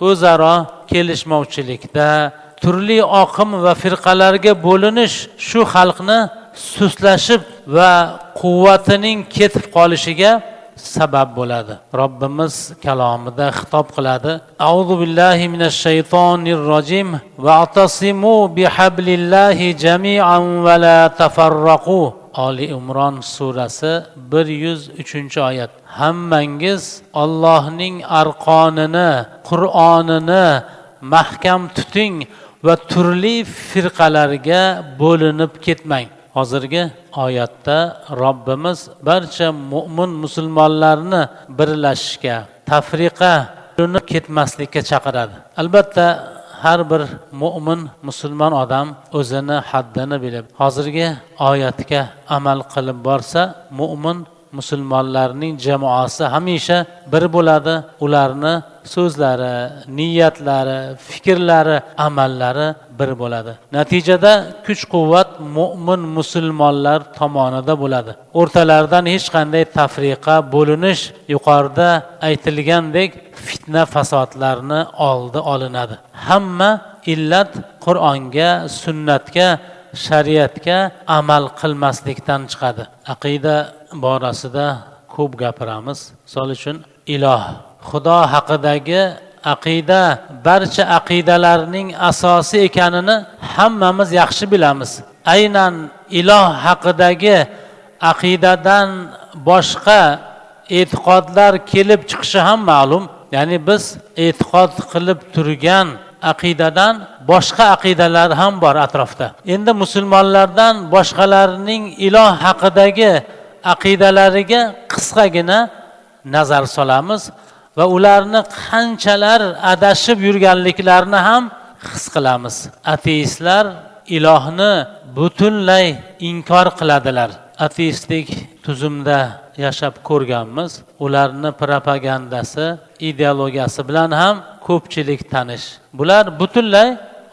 o'zaro kelishmovchilikda, turli oqim va firqalarga bo'linish shu xalqni sustlashib va quvvatining ketib qolishiga sabab bo'ladi. Robbimiz kalomida xitob qiladi. A'udhu billahi minash shaytonir rojim va atasimu bihablillahi jami'an va la tafarraqu. Ali Imron surasi 103-oyat. Hammangiz Allohning arqonini, Qur'onini mahkam tuting va turli firqalarga bo'linib ketmang. Hozirgi oyatda Robbimiz barcha mu'min musulmonlarni birlashishga, tafriqa bo'linib ketmaslikka chaqiradi. Albatta har bir mu'min musulmon odam o'zini haddini bilib, hozirgi oyatga amal qilib borsa, mu'min musulmonlarning jamoasi hamisha bir bo'ladi. Ularni so'zlari, niyatlari, fikrlari, amallari bir bo'ladi. Natijada kuch-quvvat mu'min musulmonlar tomonida bo'ladi. O'rtalaridan hech qanday tafriqa, bo'linish, yuqorida aytilgandek fitna fasodlarni oldi olinadi. Hamma illat Qur'onga, sunnatga, shariatga amal qilmaslikdan chiqadi. Aqida borasida ko'p gapiramiz. Misol uchun iloh, Xudo haqidagi aqida barcha aqidalarning asosi ekanini hammamiz yaxshi bilamiz. Aynan iloh haqidagi aqidadan boshqa e'tiqodlar kelib chiqishi ham ma'lum. Ya'ni biz e'tiqod qilib turgan aqidadan boshqa aqidalar ham bor atrofda. Endi musulmonlardan boshqalarning iloh haqidagi aqidalariga qisqagina nazar solamiz va ularni qanchalar adashib yurganliklarini ham his qilamiz. Ateistlar ilohni butunlay inkor qiladilar. Ateistik tuzumda yashab ko'rganmiz. Ularni propagandasi, ideologiyasi bilan ham ko'pchilik tanish. Bular butunlay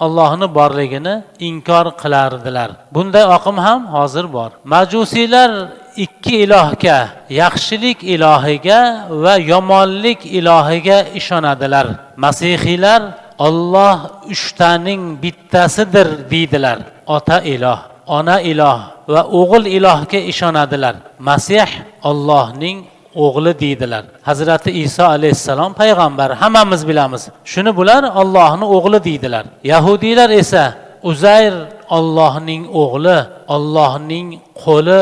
Allohning borligini inkor qilardilar. Bunday oqim ham hozir bor. Majusiylar ikki ilohga, yaxshilik ilohiga va yomonlik ilohiga ishonadilar. Masihiylar Alloh uchtaning bittasidir deydilar. Ota iloh, ona iloh va o'g'il ilohga ishonadilar. Masih Allohning o'g'li deydilar. Hazrati Iso alayhissalom payg'ambar, hammamiz bilamiz. Shuni bular Allohning o'g'li deydilar. Yahudiylar esa Uzayr Allohning o'g'li, Allohning qo'li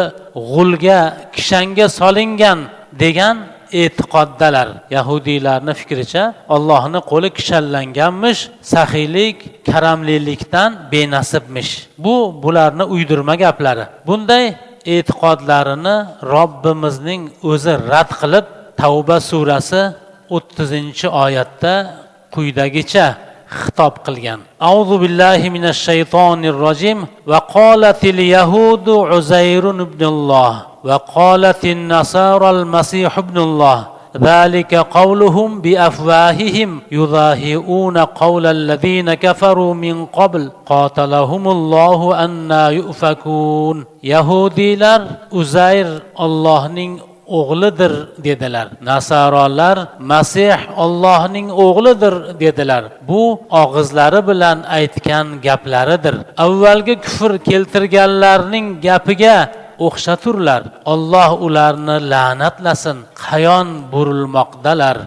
g'ulga, kishanga solingan degan e'tiqoddalar. Yahudiylarning fikricha Allohning qo'li kishanlanganmish, saxiylik, karamlilikdan benasibmish. Bu bularning uydirma gaplari. Bunday e'tiqodlarini Robbimizning o'zi rad qilib, Tavba surasi 30-oyatda quyidagicha xitob qilgan. A'udhu billahi minash shaytonir rojim va qolatil yahudu Uzayrun ibnulloh va qolatin nasaral masih ibnulloh ذلك قولهم بأفواههم يضاهئون قول الذين كفروا من قبل قاتلهم الله أنى يؤفكون. Yahudiler Uzayr Allah'ning o'g'lidir dedilar. Nasoralar Masih Allohning o'g'lidir dedilar. Bu og'izlari bilan aytgan gaplaridir. Avvalgi kufr keltirganlarning gapiga o'xshaturlar. Alloh ularni la'natlasin. Qayon burilmoqdalar.